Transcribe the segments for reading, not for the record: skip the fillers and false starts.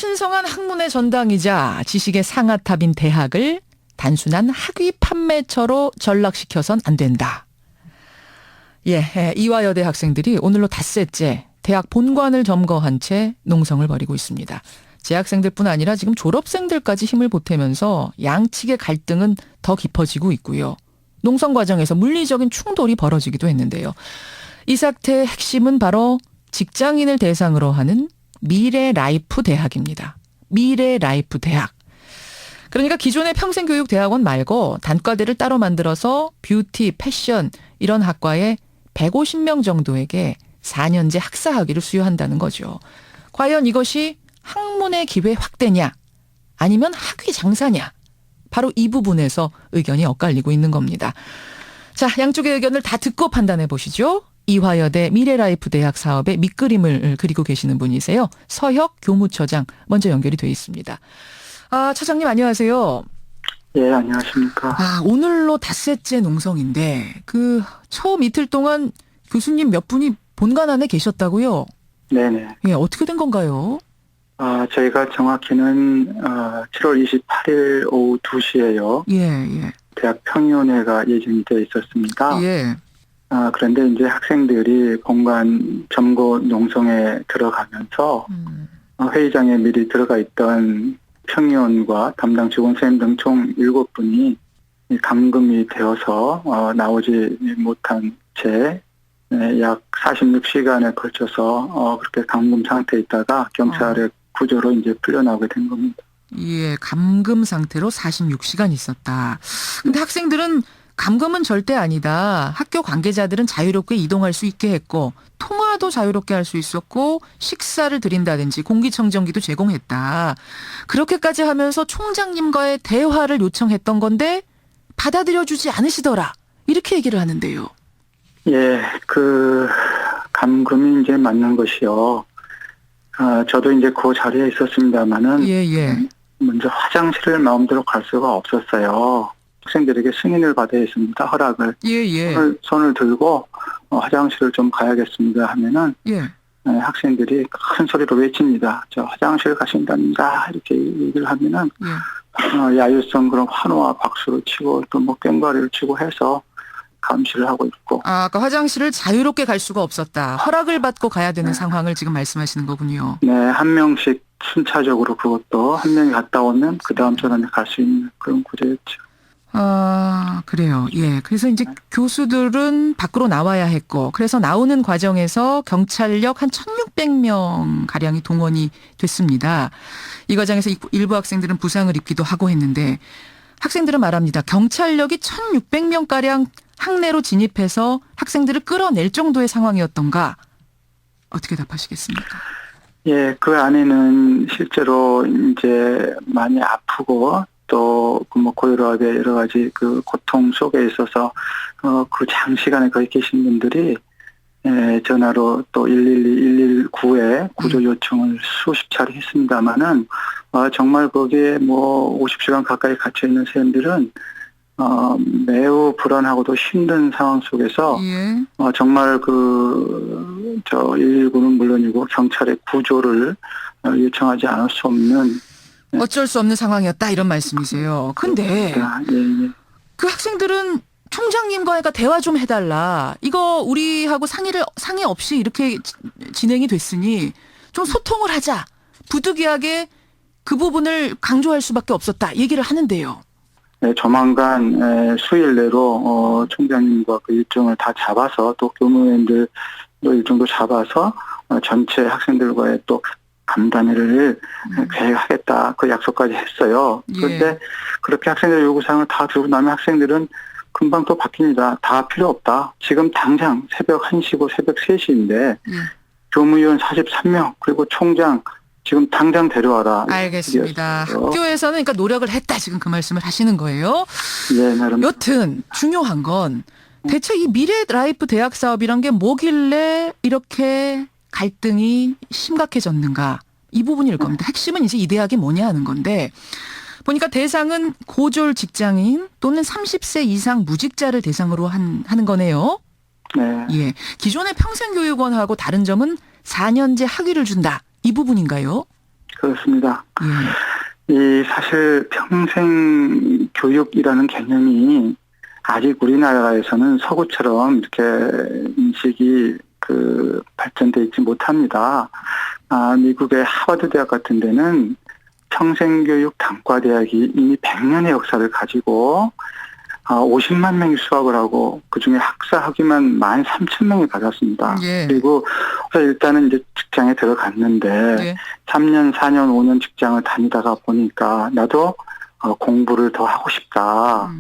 신성한 학문의 전당이자 지식의 상아탑인 대학을 단순한 학위 판매처로 전락시켜선 안 된다. 이화여대 학생들이 오늘로 닷새째 대학 본관을 점거한 채 농성을 벌이고 있습니다. 재학생들뿐 아니라 지금 졸업생들까지 힘을 보태면서 양측의 갈등은 더 깊어지고 있고요. 농성 과정에서 물리적인 충돌이 벌어지기도 했는데요. 이 사태의 핵심은 바로 직장인을 대상으로 하는 미래라이프 대학입니다. 미래라이프 대학. 그러니까 기존의 평생교육대학원 말고 단과대를 따로 만들어서 뷰티, 패션 이런 학과에 150명 정도에게 4년제 학사 학위를 수여한다는 거죠. 과연 이것이 학문의 기회 확대냐 아니면 학위 장사냐, 바로 이 부분에서 의견이 엇갈리고 있는 겁니다. 자, 양쪽의 의견을 다 듣고 판단해 보시죠. 이화여대 미래라이프 대학 사업의 밑그림을 그리고 계시는 분이세요. 서혁 교무처장 먼저 연결이 돼 있습니다. 처장님 안녕하세요. 예, 안녕하십니까. 오늘로 닷새째 농성인데 처음 이틀 동안 교수님 몇 분이 본관 안에 계셨다고요? 네네. 예, 어떻게 된 건가요? 저희가 정확히는 7월 28일 오후 2시에요. 예. 대학 평의원회가 예정이 되어 있었습니다. 예. 그런데 이제 학생들이 본관 점거 농성에 들어가면서 회의장에 미리 들어가 있던 평의원과 담당 직원 선생님 등 총 7분이 감금이 되어서 나오지 못한 채 약 46시간에 걸쳐서 그렇게 감금 상태에 있다가 경찰의 구조로 이제 풀려나오게 된 겁니다. 예, 감금 상태로 46시간 있었다. 근데 학생들은 감금은 절대 아니다. 학교 관계자들은 자유롭게 이동할 수 있게 했고 통화도 자유롭게 할 수 있었고 식사를 드린다든지 공기청정기도 제공했다. 그렇게까지 하면서 총장님과의 대화를 요청했던 건데 받아들여주지 않으시더라. 이렇게 얘기를 하는데요. 예, 감금이 이제 맞는 것이요. 저도 이제 그 자리에 있었습니다만은. 예. 먼저 화장실을 마음대로 갈 수가 없었어요. 학생들에게 승인을 받아야 했습니다. 허락을. 예. 손을 들고 화장실을 좀 가야겠습니다 하면은. 예. 학생들이 큰 소리로 외칩니다. 저 화장실 가신답니다. 이렇게 얘기를 하면은. 예. 야유성 그런 환호와 박수를 치고 또 뭐 꽹과리를 치고 해서 감시를 하고 있고. 아까 화장실을 자유롭게 갈 수가 없었다. 허락을 받고 가야 되는 상황을 지금 말씀하시는 거군요. 네, 한 명씩 순차적으로 그것도 한 명이 갔다 오면 그 다음 전원에 갈 수 있는 그런 구조였죠. 그래요. 예. 그래서 이제 교수들은 밖으로 나와야 했고, 그래서 나오는 과정에서 경찰력 한 1,600명 가량이 동원이 됐습니다. 이 과정에서 일부 학생들은 부상을 입기도 하고 했는데, 학생들은 말합니다. 경찰력이 1,600명 가량 학내로 진입해서 학생들을 끌어낼 정도의 상황이었던가? 어떻게 답하시겠습니까? 예, 그 안에는 실제로 이제 많이 아프고 또 고혈압의 여러 가지 고통 속에 있어서 그 장시간에 거기 계신 분들이 전화로 또 112, 119에 구조 요청을 수십 차례 했습니다만은 정말 거기에 50시간 가까이 갇혀 있는 사람들은 매우 불안하고도 힘든 상황 속에서 예. 정말 119는 물론이고 경찰의 구조를 요청하지 않을 수 없는, 어쩔 수 없는 상황이었다 이런 말씀이세요. 근데 예. 그 학생들은 총장님과 대화 좀 해달라. 이거 우리하고 상의 없이 이렇게 진행이 됐으니 좀 소통을 하자. 부득이하게 그 부분을 강조할 수밖에 없었다. 얘기를 하는데요. 네, 조만간 수일 내로 총장님과 그 일정을 다 잡아서 또 교무위원들도 일정도 잡아서 전체 학생들과의 또 간담회를 계획하겠다 그 약속까지 했어요. 그런데 예. 그렇게 학생들 요구사항을 다 들고 나면 학생들은 금방 또 바뀝니다. 다 필요 없다. 지금 당장 새벽 1시고 새벽 3시인데 교무위원 43명 그리고 총장 지금 당장 데려와라. 알겠습니다. 학교에서는 그러니까 노력을 했다. 지금 그 말씀을 하시는 거예요. 예, 나름. 여튼 중요한 건 대체 이 미래라이프 대학 사업이란 게 뭐길래 이렇게 갈등이 심각해졌는가. 이 부분일 겁니다. 핵심은 이제 이 대학이 뭐냐 하는 건데 보니까 대상은 고졸 직장인 또는 30세 이상 무직자를 대상으로 하는 거네요. 네. 예. 기존의 평생교육원하고 다른 점은 4년제 학위를 준다. 이 부분인가요? 그렇습니다. 예. 이 사실 평생 교육이라는 개념이 아직 우리나라에서는 서구처럼 이렇게 인식이 발전돼 있지 못합니다. 미국의 하버드 대학 같은 데는 평생교육 단과대학이 이미 100년의 역사를 가지고 50만 명이 수학을 하고 그중에 학사 학위만 13,000명이 받았습니다. 예. 그리고 일단은 이제 직장에 들어갔는데 예. 3년, 4년, 5년 직장을 다니다가 보니까 나도 공부를 더 하고 싶다.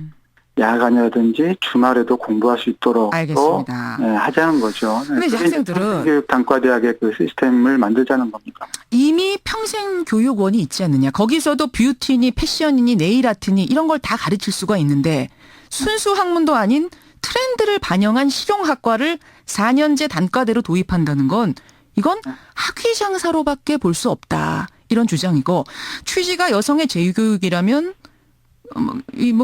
야간이라든지 주말에도 공부할 수 있도록 또 알겠습니다. 하자는 거죠. 근데 이제 학생들은 교육 단과대학의 그 시스템을 만들자는 겁니다. 이미 평생 교육원이 있지 않느냐. 거기서도 뷰티니 패션이니 네일 아트니 이런 걸 다 가르칠 수가 있는데 순수 학문도 아닌 트렌드를 반영한 실용학과를 4년제 단과대로 도입한다는 건 이건 학위 장사로밖에 볼 수 없다. 이런 주장이고 취지가 여성의 재교육이라면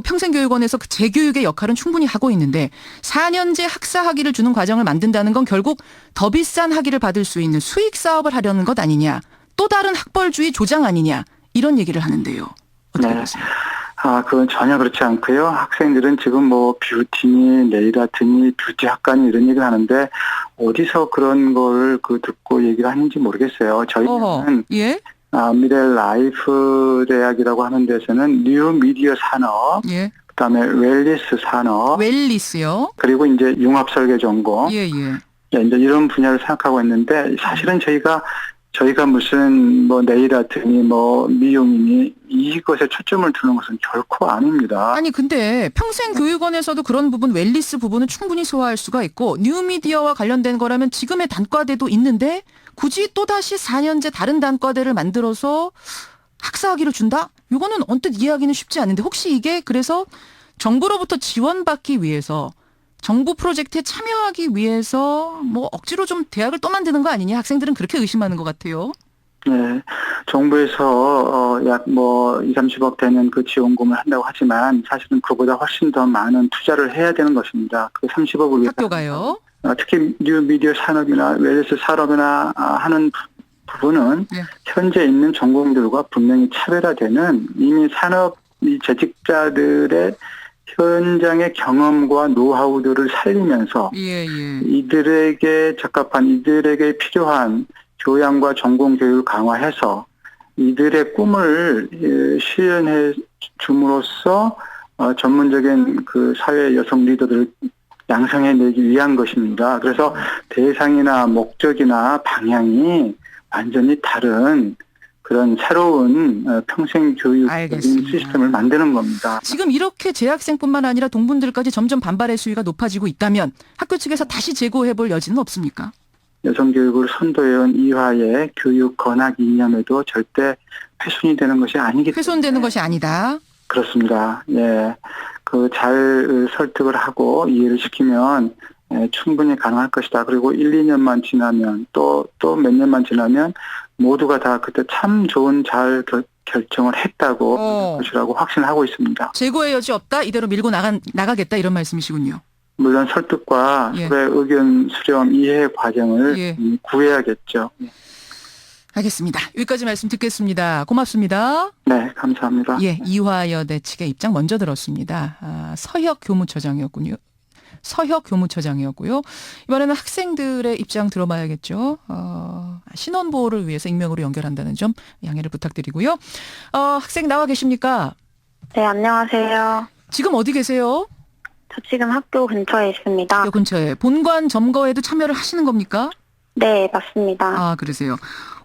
평생교육원에서 그 재교육의 역할은 충분히 하고 있는데 4년제 학사 학위를 주는 과정을 만든다는 건 결국 더 비싼 학위를 받을 수 있는 수익 사업을 하려는 것 아니냐. 또 다른 학벌주의 조장 아니냐. 이런 얘기를 하는데요. 어떻게 보세요? 그건 전혀 그렇지 않고요. 학생들은 지금 뷰티니, 네일아트니, 뷰티학과니 이런 얘기를 하는데 어디서 그런 걸 듣고 얘기를 하는지 모르겠어요. 저희는 예? 미래 라이프 대학이라고 하는 데서는 뉴 미디어 산업, 예. 그다음에 웰리스 산업, 웰리스요? 그리고 이제 융합 설계 전공, 예. 이제 이런 분야를 생각하고 있는데 사실은 저희가 무슨 네일 아트니 미용이니 이것에 초점을 두는 것은 결코 아닙니다. 아니 근데 평생교육원에서도 그런 부분 웰리스 부분은 충분히 소화할 수가 있고 뉴미디어와 관련된 거라면 지금의 단과대도 있는데 굳이 또다시 4년제 다른 단과대를 만들어서 학사학위를 준다? 이거는 언뜻 이해하기는 쉽지 않은데 혹시 이게 그래서 정부로부터 지원받기 위해서 정부 프로젝트에 참여하기 위해서 억지로 좀 대학을 또 만드는 거 아니냐? 학생들은 그렇게 의심하는 것 같아요. 네. 정부에서 약 2, 30억 되는 그 지원금을 한다고 하지만 사실은 그보다 훨씬 더 많은 투자를 해야 되는 것입니다. 그 30억을 위해서. 학교가요? 특히 뉴미디어 산업이나 웰리스 산업이나 하는 부분은 네. 현재 있는 전공들과 분명히 차별화되는 이미 산업 재직자들의 현장의 경험과 노하우들을 살리면서 예. 이들에게 적합한 이들에게 필요한 교양과 전공 교육을 강화해서 이들의 꿈을 실현해 줌으로써 전문적인 그 사회 여성 리더들을 양성해내기 위한 것입니다. 그래서 대상이나 목적이나 방향이 완전히 다른 그런 새로운 평생교육적인 시스템을 만드는 겁니다. 지금 이렇게 재학생뿐만 아니라 동분들까지 점점 반발의 수위가 높아지고 있다면 학교 측에서 다시 재고해볼 여지는 없습니까? 여성교육을 선도해온 이화의 교육 건학 이념에도 절대 훼손이 되는 것이 아니기 때문에. 훼손되는 것이 아니다. 그렇습니다. 예. 잘 설득을 하고 이해를 시키면 충분히 가능할 것이다. 그리고 1, 2년만 지나면 또 몇 년만 지나면 모두가 다 그때 참 좋은 잘 결정을 했다고 것이라고 확신하고 있습니다. 재고의 여지 없다. 이대로 밀고 나가겠다 이런 말씀이시군요. 물론 설득과 서로의 의견 수렴 이해 과정을 구해야겠죠. 알겠습니다. 여기까지 말씀 듣겠습니다. 고맙습니다. 네, 감사합니다. 이화여대 측의 입장 먼저 들었습니다. 서혁 교무처장이었군요. 이번에는 학생들의 입장 들어봐야겠죠. 신원보호를 위해서 익명으로 연결한다는 점 양해를 부탁드리고요. 학생 나와 계십니까? 네, 안녕하세요. 지금 어디 계세요? 저 지금 학교 근처에 있습니다. 학교 근처에. 본관 점거에도 참여를 하시는 겁니까? 네, 맞습니다. 그러세요.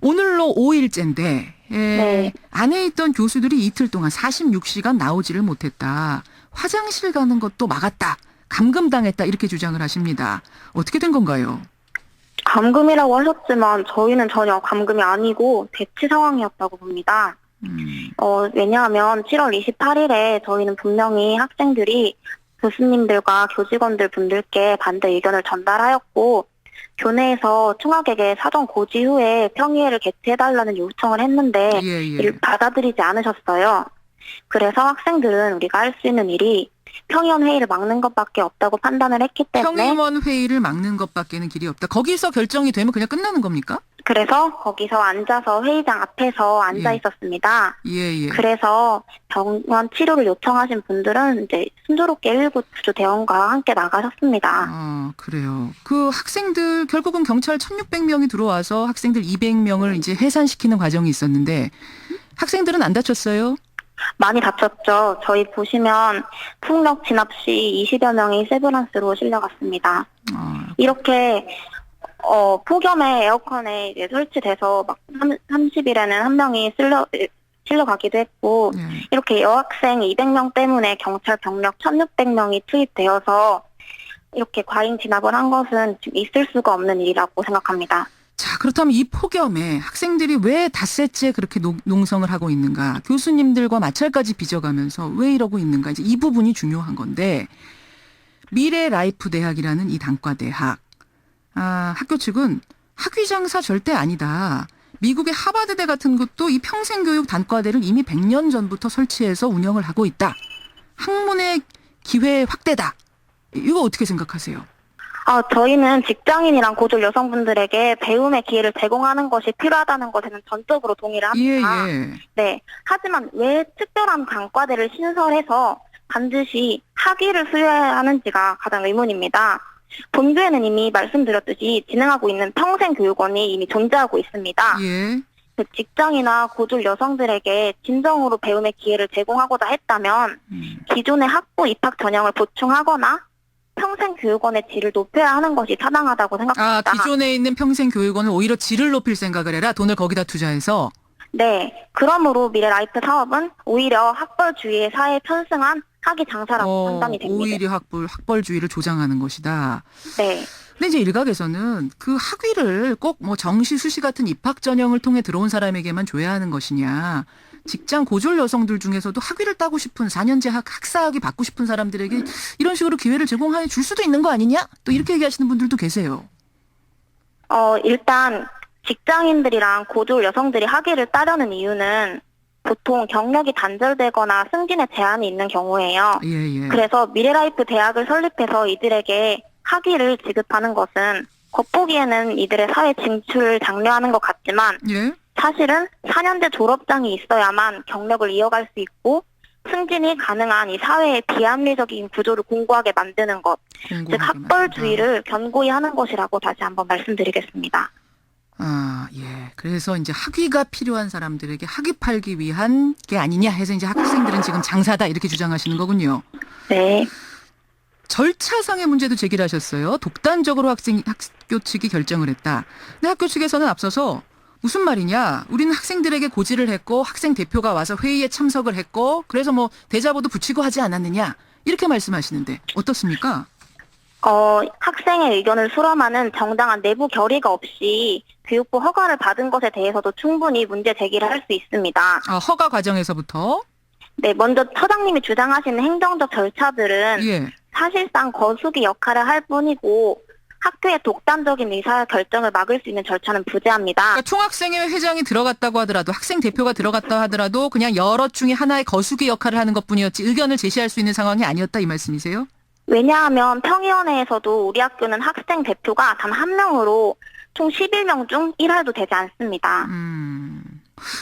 오늘로 5일째인데 네. 안에 있던 교수들이 이틀 동안 46시간 나오지를 못했다. 화장실 가는 것도 막았다. 감금당했다. 이렇게 주장을 하십니다. 어떻게 된 건가요? 감금이라고 하셨지만 저희는 전혀 감금이 아니고 대치 상황이었다고 봅니다. 왜냐하면 7월 28일에 저희는 분명히 학생들이 교수님들과 교직원들 분들께 반대 의견을 전달하였고 교내에서 총학에게 사전 고지 후에 평의회를 개최해달라는 요청을 했는데 이를 받아들이지 않으셨어요. 그래서 학생들은 우리가 할 수 있는 일이 평의원 회의를 막는 것밖에 없다고 판단을 했기 때문에 평의원 회의를 막는 것밖에는 길이 없다. 거기서 결정이 되면 그냥 끝나는 겁니까? 그래서 거기서 앉아서 회의장 앞에서 앉아 예. 있었습니다. 예. 그래서 병원 치료를 요청하신 분들은 이제 순조롭게 119 구조 대원과 함께 나가셨습니다. 그래요. 그 학생들 결국은 경찰 1,600명이 들어와서 학생들 200명을 이제 해산시키는 과정이 있었는데 학생들은 안 다쳤어요? 많이 다쳤죠. 저희 보시면 풍력 진압 시 20여 명이 세브란스로 실려갔습니다. 이렇게 폭염에 에어컨에 이제 설치돼서 막 30일에는 한 명이 실려가기도 했고 이렇게 여학생 200명 때문에 경찰 병력 1,600명이 투입되어서 이렇게 과잉 진압을 한 것은 지금 있을 수가 없는 일이라고 생각합니다. 자, 그렇다면 이 폭염에 학생들이 왜 닷새째 그렇게 농성을 하고 있는가? 교수님들과 마찰까지 빚어가면서 왜 이러고 있는가? 이제 이 부분이 중요한 건데 미래 라이프 대학이라는 이 단과대학 학교 측은 학위 장사 절대 아니다. 미국의 하버드대 같은 것도 이 평생교육 단과대를 이미 100년 전부터 설치해서 운영을 하고 있다. 학문의 기회 확대다. 이거 어떻게 생각하세요? 저희는 직장인이랑 고졸 여성분들에게 배움의 기회를 제공하는 것이 필요하다는 것에는 전적으로 동의를 합니다. 네. 하지만 왜 특별한 단과대를 신설해서 반드시 학위를 수여해야 하는지가 가장 의문입니다. 본교에는 이미 말씀드렸듯이 진행하고 있는 평생교육원이 이미 존재하고 있습니다. 그 직장이나 고졸 여성들에게 진정으로 배움의 기회를 제공하고자 했다면 기존의 학부 입학 전형을 보충하거나 평생교육원의 질을 높여야 하는 것이 타당하다고 생각합니다. 기존에 있는 평생교육원을 오히려 질을 높일 생각을 해라. 돈을 거기다 투자해서. 네. 그러므로 미래 라이프 사업은 오히려 학벌주의의 사회에 편승한 학위 장사라고 판단이 됩니다. 오히려 학벌주의를 조장하는 것이다. 네. 근데 이제 일각에서는 그 학위를 꼭 뭐 정시, 수시 같은 입학 전형을 통해 들어온 사람에게만 줘야 하는 것이냐. 직장 고졸 여성들 중에서도 학위를 따고 싶은 4년제 학사학위 받고 싶은 사람들에게 이런 식으로 기회를 제공해 줄 수도 있는 거 아니냐? 또 이렇게 얘기하시는 분들도 계세요. 일단 직장인들이랑 고졸 여성들이 학위를 따려는 이유는 보통 경력이 단절되거나 승진에 제한이 있는 경우예요. 그래서 미래라이프 대학을 설립해서 이들에게 학위를 지급하는 것은 겉보기에는 이들의 사회 진출을 장려하는 것 같지만 사실은 4년제 졸업장이 있어야만 경력을 이어갈 수 있고 승진이 가능한 이 사회의 비합리적인 구조를 공고하게 만드는 것, 즉 학벌주의를 견고히 하는 것이라고 다시 한번 말씀드리겠습니다. 그래서 이제 학위가 필요한 사람들에게 학위 팔기 위한 게 아니냐 해서 이제 학생들은 지금 장사다 이렇게 주장하시는 거군요. 네. 절차상의 문제도 제기를 하셨어요. 독단적으로 학교 측이 결정을 했다. 근데 학교 측에서는 앞서서 무슨 말이냐? 우리는 학생들에게 고지를 했고 학생 대표가 와서 회의에 참석을 했고 그래서 뭐 대자보도 붙이고 하지 않았느냐? 이렇게 말씀하시는데 어떻습니까? 학생의 의견을 수렴하는 정당한 내부 결의가 없이 교육부 허가를 받은 것에 대해서도 충분히 문제 제기를 할 수 있습니다. 허가 과정에서부터? 네, 먼저 처장님이 주장하시는 행정적 절차들은 사실상 거수기 역할을 할 뿐이고 학교의 독단적인 의사결정을 막을 수 있는 절차는 부재합니다. 그러니까 총학생회 회장이 들어갔다고 하더라도 학생 대표가 들어갔다 하더라도 그냥 여럿 중에 하나의 거수기 역할을 하는 것뿐이었지 의견을 제시할 수 있는 상황이 아니었다 이 말씀이세요? 왜냐하면 평의원회에서도 우리 학교는 학생 대표가 단 한 명으로 총 11명 중 1할도 되지 않습니다.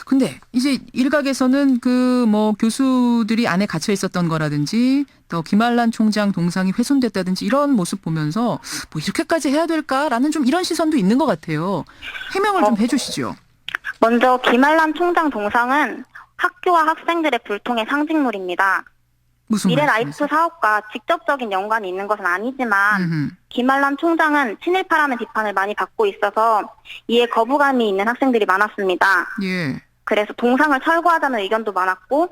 근데 이제 일각에서는 그 뭐 교수들이 안에 갇혀 있었던 거라든지 또 김한란 총장 동상이 훼손됐다든지 이런 모습 보면서 뭐 이렇게까지 해야 될까라는 좀 이런 시선도 있는 것 같아요. 해명을 좀 해주시죠. 먼저 김한란 총장 동상은 학교와 학생들의 불통의 상징물입니다. 미래 라이프 사업과 직접적인 연관이 있는 것은 아니지만 김한란 총장은 친일파라는 비판을 많이 받고 있어서 이에 거부감이 있는 학생들이 많았습니다. 그래서 동상을 철거하자는 의견도 많았고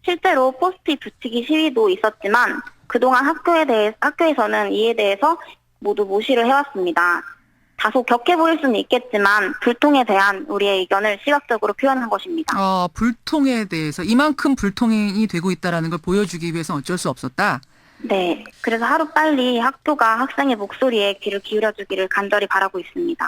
실제로 포스트잇 붙이기 시위도 있었지만 그동안 학교에서는 이에 대해서 모두 무시를 해왔습니다. 다소 격해 보일 수는 있겠지만 불통에 대한 우리의 의견을 시각적으로 표현한 것입니다. 불통에 대해서 이만큼 불통이 되고 있다는 걸 보여주기 위해서 어쩔 수 없었다? 네. 그래서 하루빨리 학교가 학생의 목소리에 귀를 기울여주기를 간절히 바라고 있습니다.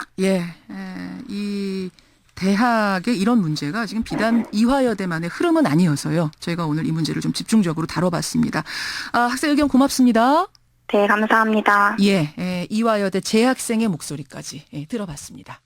이 대학의 이런 문제가 지금 비단 이화여대만의 흐름은 아니어서요. 저희가 오늘 이 문제를 좀 집중적으로 다뤄봤습니다. 학생 의견 고맙습니다. 네, 감사합니다. 이화여대 재학생의 목소리까지 들어봤습니다.